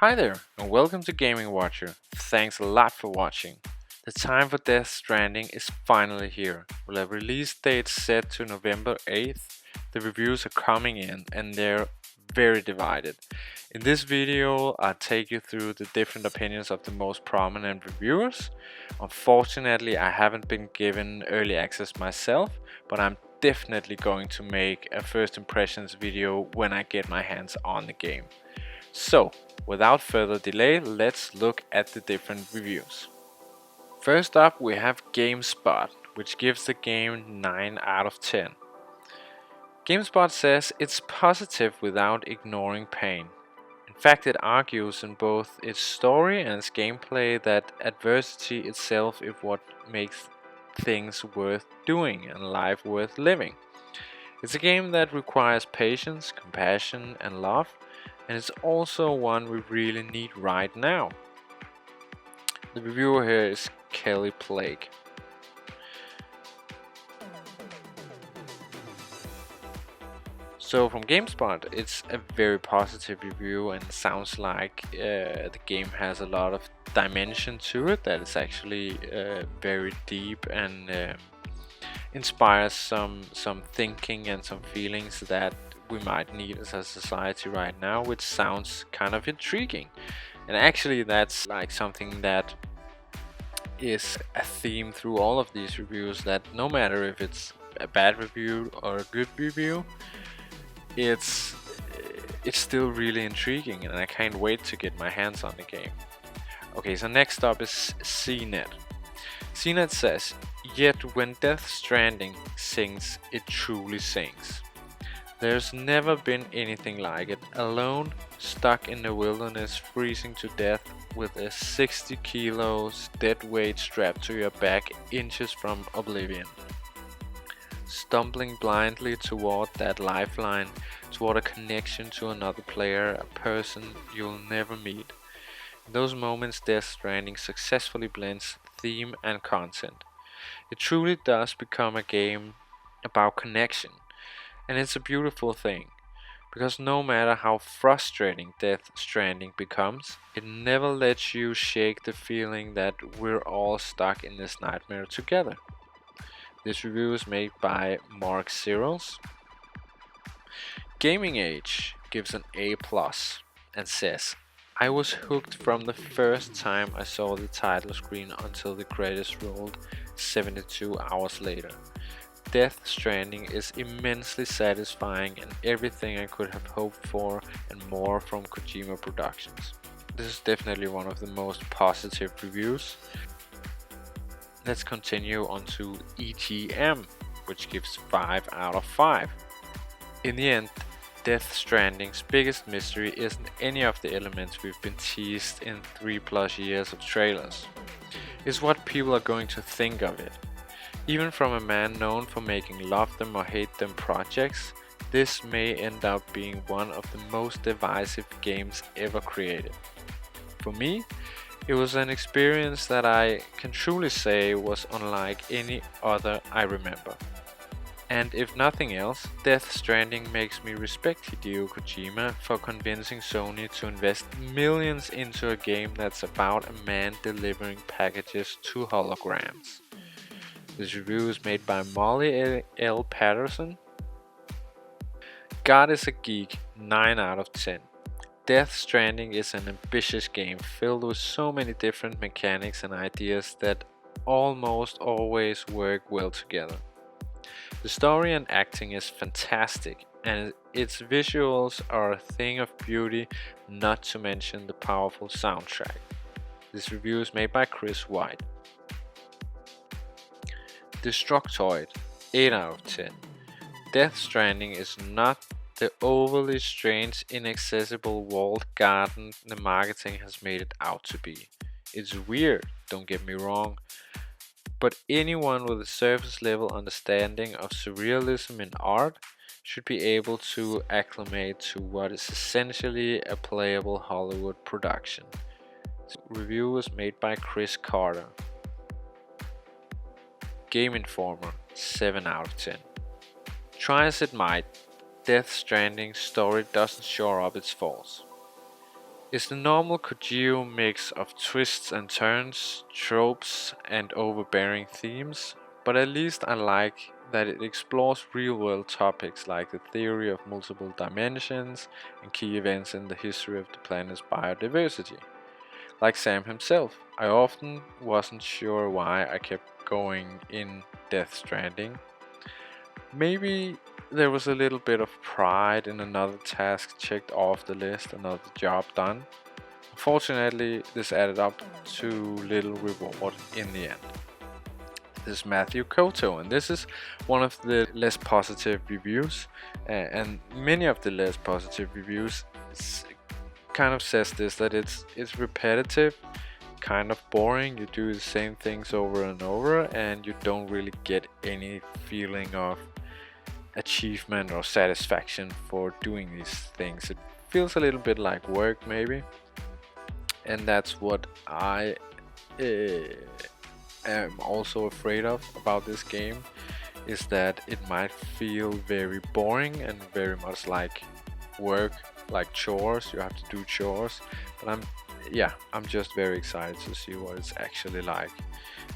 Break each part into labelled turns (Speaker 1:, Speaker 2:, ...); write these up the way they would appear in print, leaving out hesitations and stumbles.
Speaker 1: Hi there, and welcome to Gaming Watcher. Thanks a lot for watching. The time for Death Stranding is finally here. With a release date set to November 8th, the reviews are coming in and they're very divided. In this video, I'll take you through the different opinions of the most prominent reviewers. Unfortunately, I haven't been given early access myself, but I'm definitely going to make a first impressions video when I get my hands on the game. So, without further delay, let's look at the different reviews. First up, we have GameSpot, which gives the game 9 out of 10. GameSpot says it's positive without ignoring pain. In fact, it argues in both its story and its gameplay that adversity itself is what makes things worth doing and life worth living. It's a game that requires patience, compassion, and love, and it's also one we really need right now. The reviewer here is Kelly Plague. So from GameSpot, it's a very positive review and sounds like the game has a lot of dimension to it, that it's actually very deep and inspires some thinking and some feelings that we might need as a society right now, which sounds kind of intriguing. And actually that's like something that is a theme through all of these reviews, that no matter if it's a bad review or a good review, it's still really intriguing and I can't wait to get my hands on the game. Okay, so next up is CNET. CNET says, "Yet when Death Stranding sings, it truly sings. There's never been anything like it. Alone, stuck in the wilderness, freezing to death with a 60 kilos dead weight strapped to your back inches from oblivion. Stumbling blindly toward that lifeline, toward a connection to another player, a person you'll never meet. In those moments, Death Stranding successfully blends theme and content. It truly does become a game about connection. And it's a beautiful thing, because no matter how frustrating Death Stranding becomes, it never lets you shake the feeling that we're all stuck in this nightmare together." This review is made by Mark Cyrils. Gaming Age gives an A+ and says, "I was hooked from the first time I saw the title screen until the credits rolled 72 hours later. Death Stranding is immensely satisfying and everything I could have hoped for and more from Kojima Productions." This is definitely one of the most positive reviews. Let's continue on to EGM, which gives 5 out of 5. In the end, Death Stranding's biggest mystery isn't any of the elements we've been teased in 3+ years of trailers. It's what people are going to think of it. Even from a man known for making love them or hate them projects, this may end up being one of the most divisive games ever created. For me, it was an experience that I can truly say was unlike any other I remember. And if nothing else, Death Stranding makes me respect Hideo Kojima for convincing Sony to invest millions into a game that's about a man delivering packages to holograms. This review is made by Molly L. Patterson. God is a Geek, 9 out of 10. Death Stranding is an ambitious game filled with so many different mechanics and ideas that almost always work well together. The story and acting is fantastic, and its visuals are a thing of beauty, not to mention the powerful soundtrack. This review is made by Chris White. Destructoid, 8 out of 10. Death Stranding is not the overly strange, inaccessible walled garden the marketing has made it out to be. It's weird, don't get me wrong, but anyone with a surface level understanding of surrealism in art should be able to acclimate to what is essentially a playable Hollywood production. This review was made by Chris Carter. Game Informer, 7 out of 10. Try as it might, Death Stranding's story doesn't shore up its faults. It's the normal Kojiro mix of twists and turns, tropes, and overbearing themes, but at least I like that it explores real world topics like the theory of multiple dimensions and key events in the history of the planet's biodiversity. Like Sam himself, I often wasn't sure why I kept going in Death Stranding. Maybe there was a little bit of pride in another task checked off the list, another job done. Unfortunately, this added up to little reward in the end. This is Matthew Koto, and this is one of the less positive reviews. And many of the less positive reviews kind of says this, that it's repetitive, kind of boring. You do the same things over and over, and you don't really get any feeling of achievement or satisfaction for doing these things. It feels a little bit like work, maybe, and that's what I am also afraid of about this game, is that it might feel very boring and very much like work, like chores. You have to do chores, but I'm just very excited to see what it's actually like.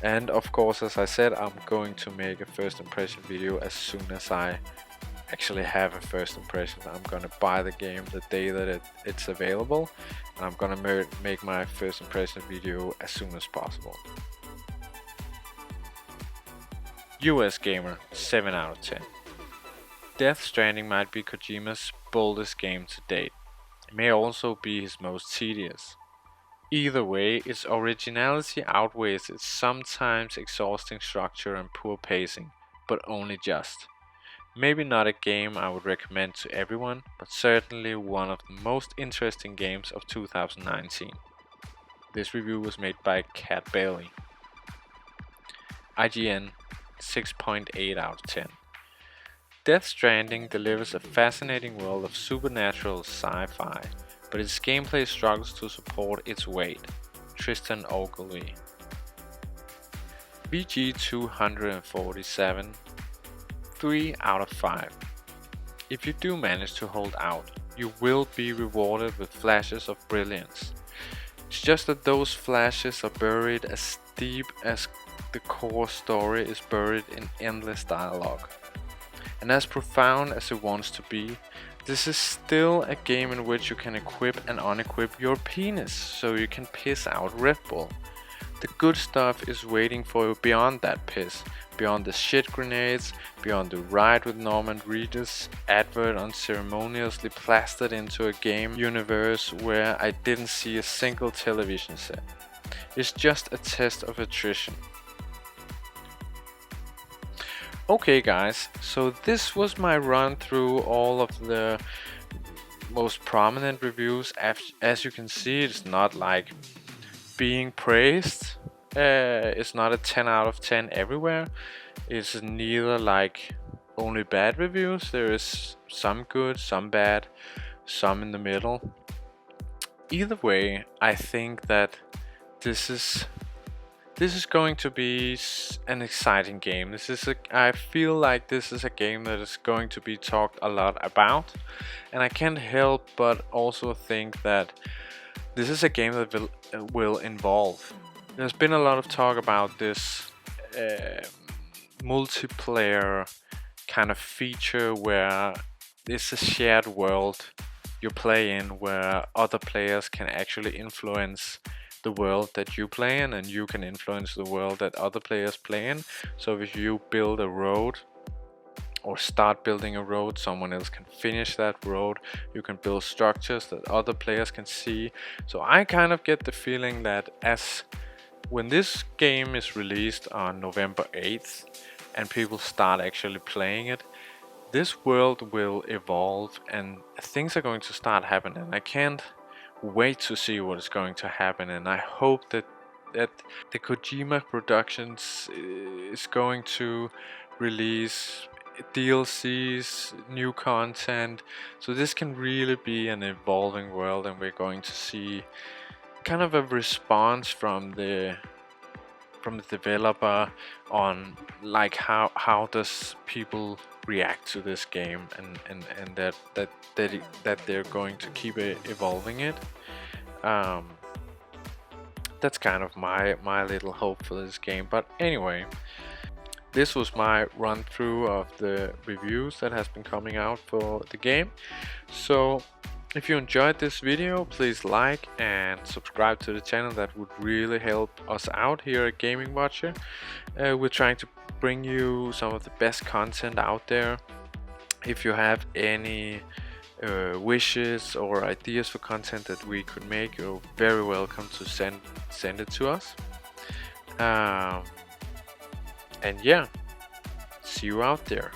Speaker 1: And of course, as I said, I'm going to make a first impression video as soon as I actually have a first impression. I'm gonna buy the game the day that it's available, and I'm gonna make my first impression video as soon as possible. US Gamer 7 out of 10. Death Stranding might be Kojima's boldest game to date. It may also be his most tedious. Either way, its originality outweighs its sometimes exhausting structure and poor pacing, but only just. Maybe not a game I would recommend to everyone, but certainly one of the most interesting games of 2019. This review was made by Cat Bailey. IGN 6.8 out of 10. Death Stranding delivers a fascinating world of supernatural sci-fi, but its gameplay struggles to support its weight. Tristan Ogilvy. VG247 3 out of 5. If you do manage to hold out, you will be rewarded with flashes of brilliance. It's just that those flashes are buried as deep as the core story is buried in endless dialogue. And as profound as it wants to be, this is still a game in which you can equip and unequip your penis so you can piss out Red Bull. The good stuff is waiting for you beyond that piss, beyond the shit grenades, beyond the ride with Norman Reedus advert unceremoniously plastered into a game universe where I didn't see a single television set. It's just a test of attrition. Okay guys, so this was my run through all of the most prominent reviews. As you can see, it's not like being praised. It's not a 10 out of 10 everywhere. It's neither like only bad reviews. There is some good, some bad, some in the middle. Either way, I think that this is going to be an exciting game. I feel like this is a game that is going to be talked a lot about, and I can't help but also think that this is a game that will evolve. There's been a lot of talk about this multiplayer kind of feature where it's a shared world you play in, where other players can actually influence the world that you play in, and you can influence the world that other players play in. So if you build a road or start building a road, someone else can finish that road. You can build structures that other players can see. So I kind of get the feeling that when this game is released on November 8th and people start actually playing it, this world will evolve and things are going to start happening. I can't wait to see what is going to happen, and I hope that the Kojima Productions is going to release DLCs, new content, so this can really be an evolving world, and we're going to see kind of a response from the developer on like how does people react to this game, and that they're going to keep evolving it. Um, that's kind of my little hope for this game. But anyway, this was my run through of the reviews that has been coming out for the game. So if you enjoyed this video, please like and subscribe to the channel. That would really help us out here at Gaming Watcher. We're trying to bring you some of the best content out there. If you have any wishes or ideas for content that we could make, you're very welcome to send it to us. And yeah, see you out there.